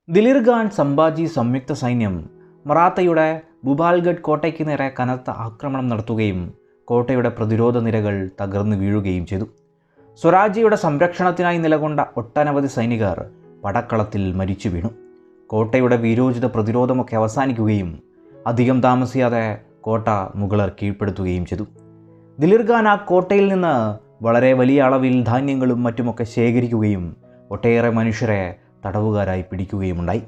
ദിലിർ ഖാൻ സംഭാജി സംയുക്ത സൈന്യം മറാത്തയുടെ ഭൂപാൽഗഡ് കോട്ടയ്ക്ക് നേരെ കനത്ത ആക്രമണം നടത്തുകയും കോട്ടയുടെ പ്രതിരോധ നിരകൾ തകർന്നു വീഴുകയും ചെയ്തു. സ്വരാജ്യയുടെ സംരക്ഷണത്തിനായി നിലകൊണ്ട ഒട്ടനവധി സൈനികർ പടക്കളത്തിൽ മരിച്ചു വീണു. കോട്ടയുടെ വീരോചിത പ്രതിരോധമൊക്കെ അവസാനിക്കുകയും അധികം താമസിയാതെ കോട്ട മുഗളർ കീഴ്പ്പെടുത്തുകയും ചെയ്തു. ദിലിർ ഖാൻ ആ കോട്ടയിൽ നിന്ന് വളരെ വലിയ അളവിൽ ധാന്യങ്ങളും മറ്റുമൊക്കെ ശേഖരിക്കുകയും ഒട്ടേറെ മനുഷ്യരെ തടവുകാരായി പിടിക്കുകയുമുണ്ടായി.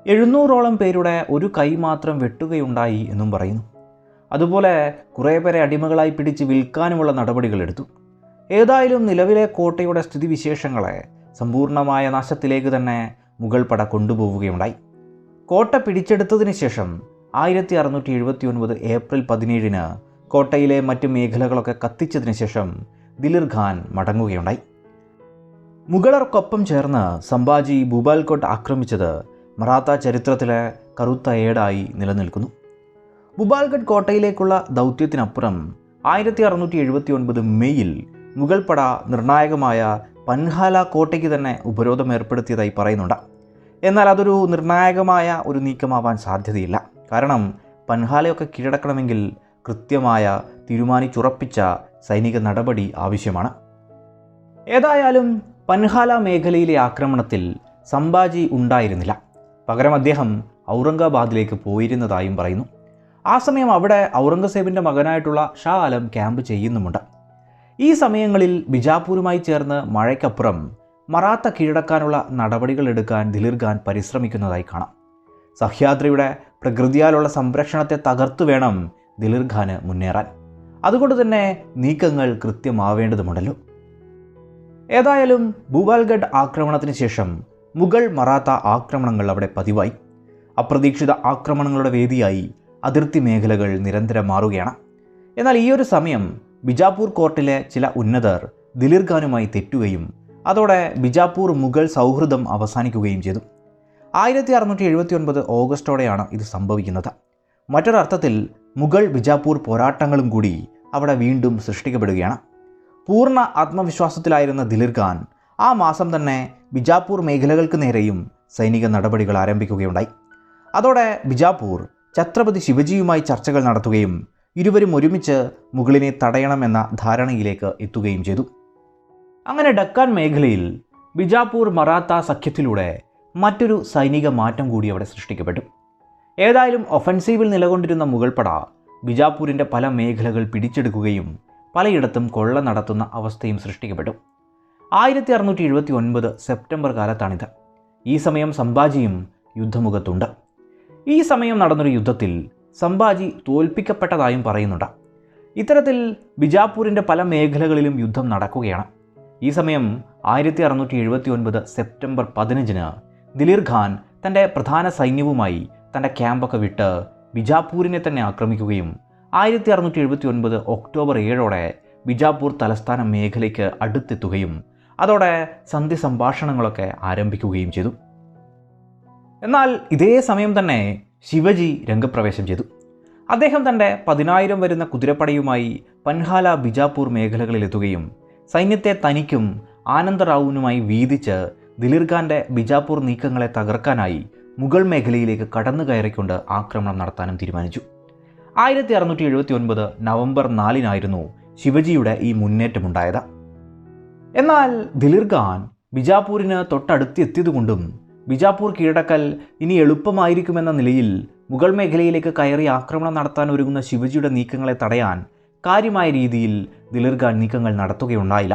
700ഓളം പേരുടെ ഒരു കൈ മാത്രം വെട്ടുകയുണ്ടായി എന്നും പറയുന്നു. അതുപോലെ കുറേ പേരെ അടിമകളായി പിടിച്ച് വിൽക്കാനുമുള്ള നടപടികളെടുത്തു. ഏതായാലും നിലവിലെ കോട്ടയുടെ സ്ഥിതിവിശേഷങ്ങളെ സമ്പൂർണ്ണമായ നാശത്തിലേക്ക് തന്നെ മുഗൾ പട കൊണ്ടുപോവുകയുണ്ടായി. കോട്ട പിടിച്ചെടുത്തതിന് ശേഷം 1679 ഏപ്രിൽ 17 കോട്ടയിലെ മറ്റ് മേഖലകളൊക്കെ കത്തിച്ചതിന് ശേഷം ദിലിർ ഖാൻ മടങ്ങുകയുണ്ടായി. മുഗളർക്കൊപ്പം ചേർന്ന് സംഭാജി ഭൂപാൽകോട്ട് ആക്രമിച്ചത് മറാത്ത ചരിത്രത്തിലെ കറുത്ത ഏടായി നിലനിൽക്കുന്നു. ഭൂപാൽഗഡ് കോട്ടയിലേക്കുള്ള ദൗത്യത്തിനപ്പുറം 1679 മെയ്യിൽ മുഗൾ പട നിർണായകമായ പൻഹാല കോട്ടയ്ക്ക് തന്നെ ഉപരോധം ഏർപ്പെടുത്തിയതായി പറയുന്നുണ്ട്. എന്നാൽ അതൊരു നിർണായകമായ ഒരു നീക്കമാവാൻ സാധ്യതയില്ല. കാരണം പൻഹാലയൊക്കെ കീഴടക്കണമെങ്കിൽ കൃത്യമായ തീരുമാനിച്ചുറപ്പിച്ച സൈനിക നടപടി ആവശ്യമാണ്. ഏതായാലും പൻഹാല മേഖലയിലെ ആക്രമണത്തിൽ സംഭാജി ഉണ്ടായിരുന്നില്ല. പകരം അദ്ദേഹം ഔറംഗാബാദിലേക്ക് പോയിരുന്നതായും പറയുന്നു. ആ സമയം അവിടെ ഔറംഗസേബിൻ്റെ മകനായിട്ടുള്ള ഷാ ആലം ക്യാമ്പ് ചെയ്യുന്നുമുണ്ട്. ഈ സമയങ്ങളിൽ ബിജാപൂരുമായി ചേർന്ന് മഴയ്ക്കപ്പുറം മറാത്ത കീഴടക്കാനുള്ള നടപടികൾ എടുക്കാൻ ദിലിർ ഖാൻ പരിശ്രമിക്കുന്നതായി കാണാം. സഹ്യാദ്രിയുടെ പ്രകൃതിയാലുള്ള സംരക്ഷണത്തെ തകർത്തു വേണം ദിലിർ ഖാന് മുന്നേറാൻ. അതുകൊണ്ട് തന്നെ നീക്കങ്ങൾ കൃത്യമാവേണ്ടതുമുണ്ടല്ലോ. ഏതായാലും ഭൂപാൽഗഡ് ആക്രമണത്തിന് ശേഷം മുഗൾ മറാത്ത ആക്രമണങ്ങൾ അവിടെ പതിവായി. അപ്രതീക്ഷിത ആക്രമണങ്ങളുടെ വേദിയായി അതിർത്തി മേഖലകൾ നിരന്തരം മാറുകയാണ്. എന്നാൽ ഈ ഒരു സമയം ബിജാപൂർ കോർട്ടിലെ ചില ഉന്നതർ ദിലിർ ഖാനുമായി തെറ്റുകയും അതോടെ ബിജാപൂർ മുഗൾ സൗഹൃദം അവസാനിക്കുകയും ചെയ്തു. 1679 ഓഗസ്റ്റോടെയാണ് ഇത് സംഭവിക്കുന്നത്. മറ്റൊരർത്ഥത്തിൽ മുഗൾ ബിജാപൂർ പോരാട്ടങ്ങളും കൂടി അവിടെ വീണ്ടും സൃഷ്ടിക്കപ്പെടുകയാണ്. പൂർണ്ണ ആത്മവിശ്വാസത്തിലായിരുന്ന ദിലിർ ഖാൻ ആ മാസം തന്നെ ബിജാപൂർ മേഖലകൾക്ക് നേരെയും സൈനിക നടപടികൾ ആരംഭിക്കുകയുണ്ടായി. അതോടെ ബിജാപൂർ ഛത്രപതി ശിവജിയുമായി ചർച്ചകൾ നടത്തുകയും ഇരുവരും ഒരുമിച്ച് മുഗളിനെ തടയണമെന്ന ധാരണയിലേക്ക് എത്തുകയും ചെയ്തു. അങ്ങനെ ഡക്കാൻ മേഖലയിൽ ബിജാപൂർ മറാത്ത സഖ്യത്തിലൂടെ മറ്റൊരു സൈനിക മാറ്റം കൂടി അവിടെ സൃഷ്ടിക്കപ്പെട്ടു. ഏതായാലും ഒഫൻസീവിൽ നിലകൊണ്ടിരുന്ന മുഗൾ പട ബിജാപൂരിൻ്റെ പല മേഖലകൾ പിടിച്ചെടുക്കുകയും പലയിടത്തും കൊള്ള നടത്തുന്ന അവസ്ഥയും സൃഷ്ടിക്കപ്പെട്ടു. 1679 സെപ്റ്റംബർ കാലത്താണിത്. ഈ സമയം സംഭാജിയും യുദ്ധമുഖത്തുണ്ട്. ഈ സമയം നടന്നൊരു യുദ്ധത്തിൽ സംഭാജി തോൽപ്പിക്കപ്പെട്ടതായും പറയുന്നുണ്ട്. ഇത്തരത്തിൽ ബിജാപൂരിൻ്റെ പല മേഖലകളിലും യുദ്ധം നടക്കുകയാണ്. ഈ സമയം 1679 സെപ്റ്റംബർ 15 ദിലിർ ഖാൻ തൻ്റെ പ്രധാന സൈന്യവുമായി തൻ്റെ ക്യാമ്പൊക്കെ വിട്ട് ബിജാപൂരിനെ തന്നെ ആക്രമിക്കുകയും 1679 ഒക്ടോബർ 7 ബിജാപൂർ തലസ്ഥാന മേഖലയ്ക്ക് അടുത്തെത്തുകയും അതോടെ സന്ധി സംഭാഷണങ്ങളൊക്കെ ആരംഭിക്കുകയും ചെയ്തു. എന്നാൽ ഇതേ സമയം തന്നെ ശിവജി രംഗപ്രവേശം ചെയ്തു. അദ്ദേഹം തൻ്റെ 10,000 വരുന്ന കുതിരപ്പടയുമായി പൻഹാല ബിജാപൂർ മേഖലകളിലെത്തുകയും സൈന്യത്തെ തനിക്കും ആനന്ദറാവുവിനുമായി വീതിച്ച് ദിലിർ ഖാൻ്റെ ബിജാപൂർ നീക്കങ്ങളെ തകർക്കാനായി മുഗൾ മേഖലയിലേക്ക് കടന്നു കയറിക്കൊണ്ട് ആക്രമണം നടത്താനും തീരുമാനിച്ചു. 1679 നവംബർ 4 ശിവജിയുടെ ഈ മുന്നേറ്റമുണ്ടായത്. എന്നാൽ ദിലിർ ഖാൻ ബിജാപൂരിന് തൊട്ടടുത്തെത്തിയതുകൊണ്ടും ബിജാപൂർ കീഴടക്കൽ ഇനി എളുപ്പമായിരിക്കുമെന്ന നിലയിൽ മുഗൾ മേഖലയിലേക്ക് കയറി ആക്രമണം നടത്താൻ ഒരുങ്ങുന്ന ശിവജിയുടെ നീക്കങ്ങളെ തടയാൻ കാര്യമായ രീതിയിൽ ദിലിർ ഖാൻ നീക്കങ്ങൾ നടത്തുകയുണ്ടായില്ല.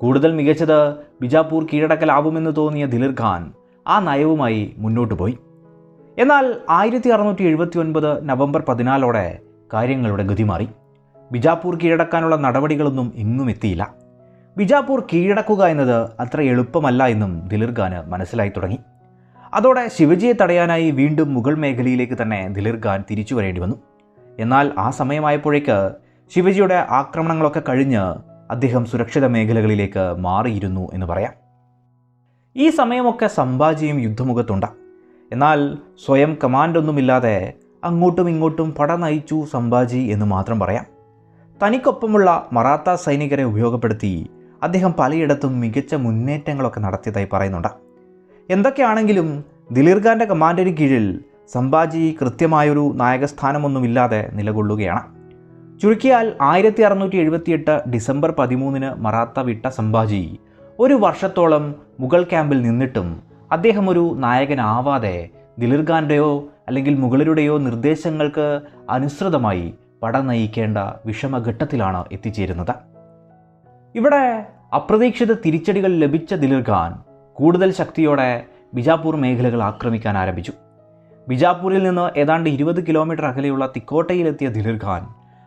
കൂടുതൽ മികച്ചത് ബിജാപൂർ കീഴടക്കലാവുമെന്ന് തോന്നിയ ദിലിർ ഖാൻ ആ നയവുമായി മുന്നോട്ട് പോയി. എന്നാൽ 1679 നവംബർ 14 കാര്യങ്ങളുടെ ഗതി മാറി. ബിജാപൂർ കീഴടക്കാനുള്ള നടപടികളൊന്നും എങ്ങും എത്തിയില്ല. ബിജാപൂർ കീഴടക്കുക എന്നത് അത്ര എളുപ്പമല്ല എന്നും ദിലിർ ഖാന് മനസ്സിലായി തുടങ്ങി. അതോടെ ശിവജിയെ തടയാനായി വീണ്ടും മുഗൾ മേഖലയിലേക്ക് തന്നെ ദിലിർ ഖാൻ തിരിച്ചു വരേണ്ടി വന്നു. എന്നാൽ ആ സമയമായപ്പോഴേക്ക് ശിവജിയുടെ ആക്രമണങ്ങളൊക്കെ കഴിഞ്ഞ് അദ്ദേഹം സുരക്ഷിത മേഖലകളിലേക്ക് മാറിയിരുന്നു എന്ന് പറയാം. ഈ സമയമൊക്കെ സംഭാജിയും യുദ്ധമുഖത്തുണ്ട്. എന്നാൽ സ്വയം കമാൻഡൊന്നുമില്ലാതെ അങ്ങോട്ടും ഇങ്ങോട്ടും പട നയിച്ചു സംഭാജി എന്ന് മാത്രം പറയാം. തനിക്കൊപ്പമുള്ള മറാത്ത സൈനികരെ ഉപയോഗപ്പെടുത്തി അദ്ദേഹം പലയിടത്തും മികച്ച മുന്നേറ്റങ്ങളൊക്കെ നടത്തിയതായി പറയുന്നുണ്ട്. എന്തൊക്കെയാണെങ്കിലും ദിലീർ ഖാൻ്റെ കമാൻഡിന് കീഴിൽ സംഭാജി കൃത്യമായൊരു നായകസ്ഥാനമൊന്നുമില്ലാതെ നിലകൊള്ളുകയാണ്. ചുരുക്കിയാൽ 1678 ഡിസംബർ 13 മറാത്ത വിട്ട സംഭാജി ഒരു വർഷത്തോളം മുഗൾ ക്യാമ്പിൽ നിന്നിട്ടും അദ്ദേഹം ഒരു നായകനാവാതെ ദിലീർ ഖാൻ്റെയോ അല്ലെങ്കിൽ മുഗളരുടെയോ നിർദ്ദേശങ്ങൾക്ക് അനുസൃതമായി പട നയിക്കേണ്ട വിഷമഘട്ടത്തിലാണ് എത്തിച്ചേരുന്നത്. ഇവിടെ അപ്രതീക്ഷിത തിരിച്ചടികൾ ലഭിച്ച ദിലീർ ഖാൻ കൂടുതൽ ശക്തിയോടെ ബിജാപൂർ മേഖലകൾ ആക്രമിക്കാൻ ആരംഭിച്ചു. ബിജാപൂരിൽ നിന്ന് ഏതാണ്ട് 20 കിലോമീറ്റർ അകലെയുള്ള തിക്കോട്ടയിലെത്തിയ ദിലീർ ഖാൻ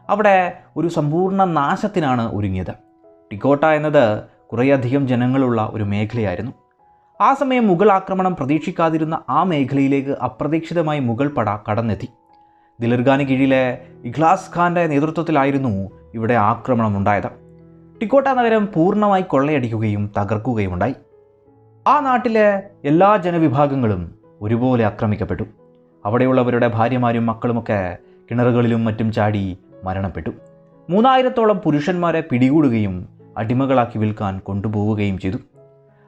അവിടെ ഒരു സമ്പൂർണ്ണ നാശത്തിനാണ് ഒരുങ്ങിയത്. തിക്കോട്ട എന്നത് കുറേയധികം ജനങ്ങളുള്ള ഒരു മേഖലയായിരുന്നു. ആ സമയം മുഗൾ ആക്രമണം പ്രതീക്ഷിക്കാതിരുന്ന ആ മേഖലയിലേക്ക് അപ്രതീക്ഷിതമായി മുഗൾ പട കടന്നെത്തി. ദിലീർ ഖാന് കീഴിലെ ഇഖ്ലാസ് ഖാൻ്റെ നേതൃത്വത്തിലായിരുന്നു ഇവിടെ ആക്രമണം ഉണ്ടായത്. തിക്കോട്ട നഗരം പൂർണ്ണമായി കൊള്ളയടിക്കുകയും തകർക്കുകയുമുണ്ടായി. ആ നാട്ടിലെ എല്ലാ ജനവിഭാഗങ്ങളും ഒരുപോലെ ആക്രമിക്കപ്പെട്ടു. അവിടെയുള്ളവരുടെ ഭാര്യമാരും മക്കളുമൊക്കെ കിണറുകളിലും മറ്റും ചാടി മരണപ്പെട്ടു. 3000-ഓളം പുരുഷന്മാരെ പിടികൂടുകയും അടിമകളാക്കി വിൽക്കാൻ കൊണ്ടുപോവുകയും ചെയ്തു.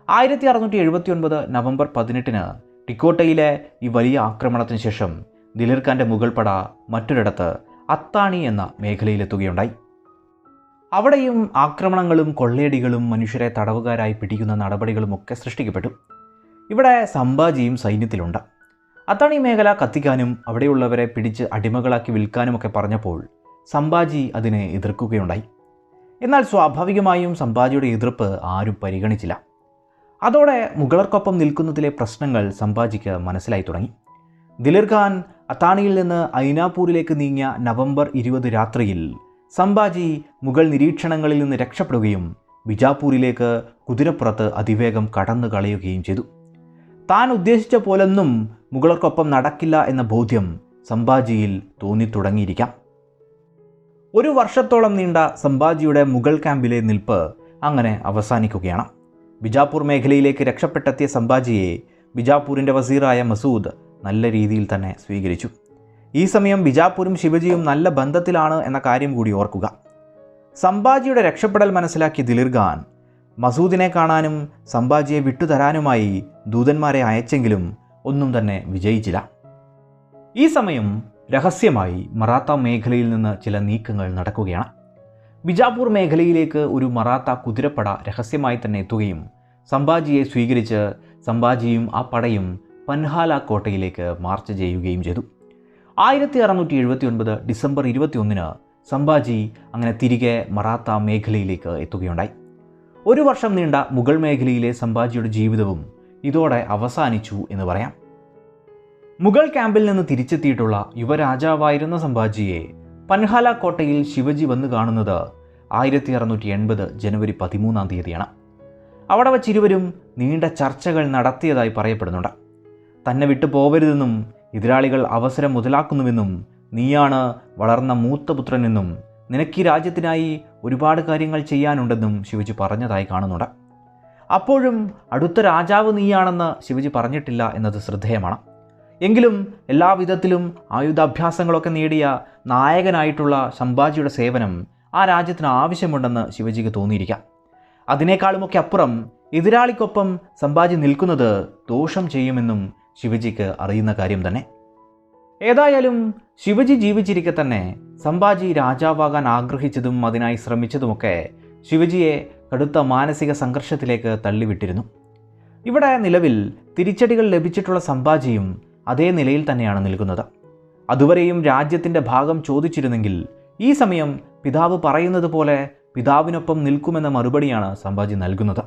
1679 നവംബർ 18 തിക്കോട്ടയിലെ ഈ വലിയ ആക്രമണത്തിന് ശേഷം ദിലീർ ഖാൻ്റെ മുഗൾ പട മറ്റൊരിടത്ത് അത്താണി എന്ന മേഖലയിലെത്തുകയുണ്ടായി. അവിടെയും ആക്രമണങ്ങളും കൊള്ളയടികളും മനുഷ്യരെ തടവുകാരായി പിടിക്കുന്ന നടപടികളുമൊക്കെ സൃഷ്ടിക്കപ്പെട്ടു. ഇവിടെ സംഭാജിയും സൈന്യത്തിലുണ്ട്. അത്താണി മേഖല കത്തിക്കാനും അവിടെയുള്ളവരെ പിടിച്ച് അടിമകളാക്കി വിൽക്കാനുമൊക്കെ പറഞ്ഞപ്പോൾ സംഭാജി അതിനെ എതിർക്കുകയുണ്ടായി. എന്നാൽ സ്വാഭാവികമായും സംഭാജിയുടെ എതിർപ്പ് ആരും പരിഗണിച്ചില്ല. അതോടെ മുഗളർക്കൊപ്പം നിൽക്കുന്നതിലെ പ്രശ്നങ്ങൾ സംഭാജിക്ക് മനസ്സിലായി തുടങ്ങി. ദിലീർ ഖാൻ അത്താണിയിൽ നിന്ന് ഐനാപൂരിലേക്ക് നീങ്ങിയ നവംബർ 20 രാത്രിയിൽ സംഭാജി മുഗൾ നിരീക്ഷണങ്ങളിൽ നിന്ന് രക്ഷപ്പെടുകയും ബിജാപൂരിലേക്ക് കുതിരപ്പുറത്ത് അതിവേഗം കടന്നു കളയുകയും ചെയ്തു. താൻ ഉദ്ദേശിച്ച പോലൊന്നും മുഗളർക്കൊപ്പം നടക്കില്ല എന്ന ബോധ്യം സംഭാജിയിൽ തോന്നിത്തുടങ്ങിയിരിക്കാം. ഒരു വർഷത്തോളം നീണ്ട സംഭാജിയുടെ മുഗൾ ക്യാമ്പിലെ നിൽപ്പ് അങ്ങനെ അവസാനിക്കുകയാണ്. ബിജാപൂർ മേഖലയിലേക്ക് രക്ഷപ്പെട്ടെത്തിയ സംഭാജിയെ ബിജാപൂരിൻ്റെ വസീറായ മസൂദ് നല്ല രീതിയിൽ തന്നെ സ്വീകരിച്ചു. ഈ സമയം ബിജാപൂരും ശിവജിയും നല്ല ബന്ധത്തിലാണ് എന്ന കാര്യം കൂടി ഓർക്കുക. സംഭാജിയുടെ രക്ഷപ്പെടൽ മനസ്സിലാക്കിയ ദിലീർ ഖാൻ മസൂദിനെ കാണാനും സംഭാജിയെ വിട്ടുതരാനുമായി ദൂതന്മാരെ അയച്ചെങ്കിലും ഒന്നും തന്നെ വിജയിച്ചില്ല. ഈ സമയം രഹസ്യമായി മറാത്ത മേഖലയിൽ നിന്ന് ചില നീക്കങ്ങൾ നടക്കുകയാണ്. ബിജാപൂർ മേഖലയിലേക്ക് ഒരു മറാത്ത കുതിരപ്പട രഹസ്യമായി തന്നെ എത്തുകയും സംഭാജിയെ സ്വീകരിച്ച് സംഭാജിയും ആ പടയും പൻഹാല കോട്ടയിലേക്ക് മാർച്ച് ചെയ്യുകയും ചെയ്തു. 1679 ഡിസംബർ 21 സംഭാജി അങ്ങനെ തിരികെ മറാത്ത മേഖലയിലേക്ക് എത്തുകയുണ്ടായി. ഒരു വർഷം നീണ്ട മുഗൾ മേഖലയിലെ സംഭാജിയുടെ ജീവിതവും ഇതോടെ അവസാനിച്ചു എന്ന് പറയാം. മുഗൾ ക്യാമ്പിൽ നിന്ന് തിരിച്ചെത്തിയിട്ടുള്ള യുവരാജാവായിരുന്ന സംഭാജിയെ പൻഹാല കോട്ടയിൽ ശിവജി വന്നു കാണുന്നത് 1680 ജനുവരി 13 അവിടെ വച്ചിരുവരും നീണ്ട ചർച്ചകൾ നടത്തിയതായി പറയപ്പെടുന്നുണ്ട്. തന്നെ വിട്ടു പോവരുതെന്നും എതിരാളികൾ അവസരം മുതലാക്കുന്നുവെന്നും നീയാണ് വളർന്ന മൂത്തപുത്രനെന്നും നിനക്ക് ഈ രാജ്യത്തിനായി ഒരുപാട് കാര്യങ്ങൾ ചെയ്യാനുണ്ടെന്നും ശിവജി പറഞ്ഞതായി കാണുന്നുണ്ട്. അപ്പോഴും അടുത്ത രാജാവ് നീയാണെന്ന് ശിവജി പറഞ്ഞിട്ടില്ല എന്നത് ശ്രദ്ധേയമാണ്. എങ്കിലും എല്ലാവിധത്തിലും ആയുധാഭ്യാസങ്ങളൊക്കെ നേടിയ നായകനായിട്ടുള്ള സംഭാജിയുടെ സേവനം ആ രാജ്യത്തിന് ആവശ്യമുണ്ടെന്ന് ശിവജിക്ക് തോന്നിയിരിക്കാം. അതിനേക്കാളുമൊക്കെ അപ്പുറം എതിരാളിക്കൊപ്പം സംഭാജി നിൽക്കുന്നത് ദോഷം ചെയ്യുമെന്നും ശിവജിക്ക് അറിയുന്ന കാര്യം തന്നെ. ഏതായാലും ശിവജി ജീവിച്ചിരിക്കെ തന്നെ സംഭാജി രാജാവാകാൻ ആഗ്രഹിച്ചതും അതിനായി ശ്രമിച്ചതുമൊക്കെ ശിവജിയെ കടുത്ത മാനസിക സംഘർഷത്തിലേക്ക് തള്ളിവിട്ടിരുന്നു. ഇവിടെ നിലവിൽ തിരിച്ചടികൾ ലഭിച്ചിട്ടുള്ള സംഭാജിയും അതേ നിലയിൽ തന്നെയാണ് നിൽക്കുന്നത്. അതുവരെയും രാജ്യത്തിൻ്റെ ഭാഗം ചോദിച്ചിരുന്നെങ്കിൽ ഈ സമയം പിതാവ് പറയുന്നത് പോലെ പിതാവിനൊപ്പം നിൽക്കുമെന്ന മറുപടിയാണ് സംഭാജി നൽകുന്നത്.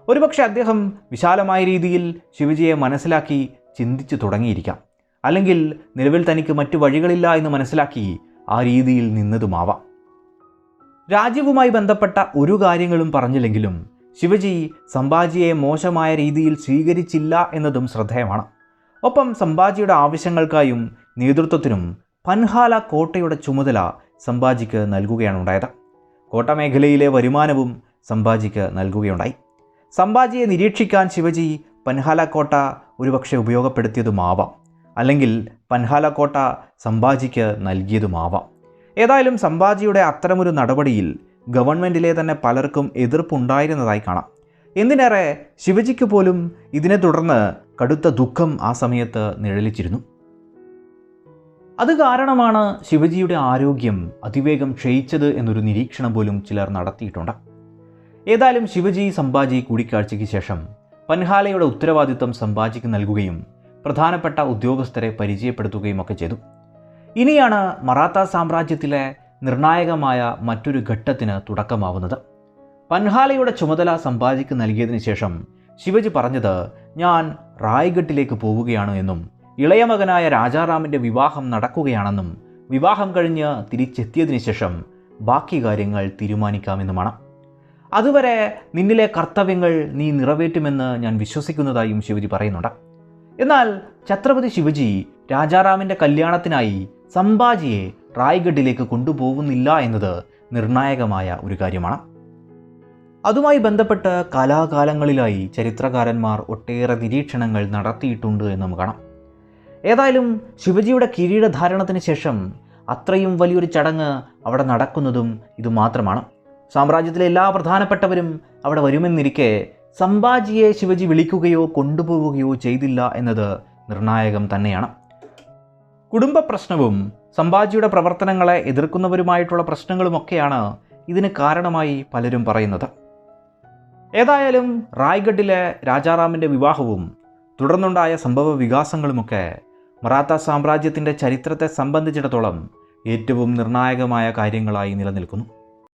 ഒരുപക്ഷെ അദ്ദേഹം വിശാലമായ രീതിയിൽ ശിവജിയെ മനസ്സിലാക്കി ചിന്തിച്ചു തുടങ്ങിയിരിക്കാം. അല്ലെങ്കിൽ നിലവിൽ തനിക്ക് മറ്റു വഴികളില്ല എന്ന് മനസ്സിലാക്കി ആ രീതിയിൽ നിന്നതുമാവാം. രാജ്യവുമായി ബന്ധപ്പെട്ട ഒരു കാര്യങ്ങളും പറഞ്ഞില്ലെങ്കിലും ശിവജി സംഭാജിയെ മോശമായ രീതിയിൽ സ്വീകരിച്ചില്ല എന്നതും ശ്രദ്ധേയമാണ്. ഒപ്പം സംഭാജിയുടെ ആവശ്യങ്ങൾക്കായും നേതൃത്വത്തിനും പൻഹാല കോട്ടയുടെ ചുമതല സംഭാജിക്ക് നൽകുകയാണ് ഉണ്ടായത്. കോട്ടമേഖലയിലെ വരുമാനവും സംഭാജിക്ക് നൽകുകയുണ്ടായി. സംഭാജിയെ നിരീക്ഷിക്കാൻ ശിവജി പൻഹാല കോട്ട ഒരുപക്ഷെ ഉപയോഗപ്പെടുത്തിയതുമാവാം, അല്ലെങ്കിൽ പൻഹാല കോട്ട സംഭാജിക്ക് നൽകിയതുമാവാം. ഏതായാലും സംഭാജിയുടെ അത്തരമൊരു നടപടിയിൽ ഗവൺമെൻറ്റിലെ തന്നെ പലർക്കും എതിർപ്പുണ്ടായിരുന്നതായി കാണാം. എന്തിനേറെ ശിവജിക്ക് പോലും ഇതിനെ തുടർന്ന് കടുത്ത ദുഃഖം ആ സമയത്ത് നിഴലിച്ചിരുന്നു. അത് കാരണമാണ് ശിവജിയുടെ ആരോഗ്യം അതിവേഗം ക്ഷയിച്ചത് എന്നൊരു നിരീക്ഷണം പോലും ചിലർ നടത്തിയിട്ടുണ്ട്. ഏതായാലും ശിവജി സംഭാജി കൂടിക്കാഴ്ചയ്ക്ക് ശേഷം പൻഹാലയുടെ ഉത്തരവാദിത്തം സംഭാജിക്ക് നൽകുകയും പ്രധാനപ്പെട്ട ഉദ്യോഗസ്ഥരെ പരിചയപ്പെടുത്തുകയും ഒക്കെ ചെയ്തു. ഇനിയാണ് മറാത്ത സാമ്രാജ്യത്തിലെ നിർണായകമായ മറ്റൊരു ഘട്ടത്തിന് തുടക്കമാവുന്നത്. പൻഹാലയുടെ ചുമതല സംഭാജിക്ക് നൽകിയതിനു ശേഷം ശിവജി പറഞ്ഞത്, ഞാൻ റായ്ഗഡിലേക്ക് പോവുകയാണ് എന്നും ഇളയ മകനായ രാജാറാമിൻ്റെ വിവാഹം നടക്കുകയാണെന്നും വിവാഹം കഴിഞ്ഞ് തിരിച്ചെത്തിയതിനു ശേഷം ബാക്കി കാര്യങ്ങൾ തീരുമാനിക്കാമെന്നുമാണ്. അതുവരെ നിന്നിലെ കർത്തവ്യങ്ങൾ നീ നിറവേറ്റുമെന്ന് ഞാൻ വിശ്വസിക്കുന്നതായും ശിവജി പറയുന്നുണ്ട്. എന്നാൽ ഛത്രപതി ശിവജി രാജാറാമിൻ്റെ കല്യാണത്തിനായി സംഭാജിയെ റായ്ഗഡിലേക്ക് കൊണ്ടുപോകുന്നില്ല എന്നത് നിർണായകമായ ഒരു കാര്യമാണ്. അതുമായി ബന്ധപ്പെട്ട് കാലാകാലങ്ങളിലായി ചരിത്രകാരന്മാർ ഒട്ടേറെ നിരീക്ഷണങ്ങൾ നടത്തിയിട്ടുണ്ട് എന്ന് നമുക്ക് കാണാം. ഏതായാലും ശിവജിയുടെ കിരീടധാരണത്തിന് ശേഷം അത്രയും വലിയൊരു ചടങ്ങ് അവിടെ നടക്കുന്നതും ഇതുമാത്രമാണ്. സാമ്രാജ്യത്തിലെ എല്ലാ പ്രധാനപ്പെട്ടവരും അവിടെ വരുമെന്നിരിക്കെ സംഭാജിയെ ശിവജി വിളിക്കുകയോ കൊണ്ടുപോവുകയോ ചെയ്തില്ല എന്നത് നിർണായകം തന്നെയാണ്. കുടുംബ പ്രശ്നവും സംഭാജിയുടെ പ്രവർത്തനങ്ങളെ എതിർക്കുന്നവരുമായിട്ടുള്ള പ്രശ്നങ്ങളുമൊക്കെയാണ് ഇതിന് കാരണമായി പലരും പറയുന്നത്. ഏതായാലും റായ്ഗഡിലെ രാജാറാമിൻ്റെ വിവാഹവും തുടർന്നുണ്ടായ സംഭവ വികാസങ്ങളുമൊക്കെ മറാത്ത സാമ്രാജ്യത്തിൻ്റെ ചരിത്രത്തെ സംബന്ധിച്ചിടത്തോളം ഏറ്റവും നിർണായകമായ കാര്യങ്ങളായി നിലനിൽക്കുന്നു.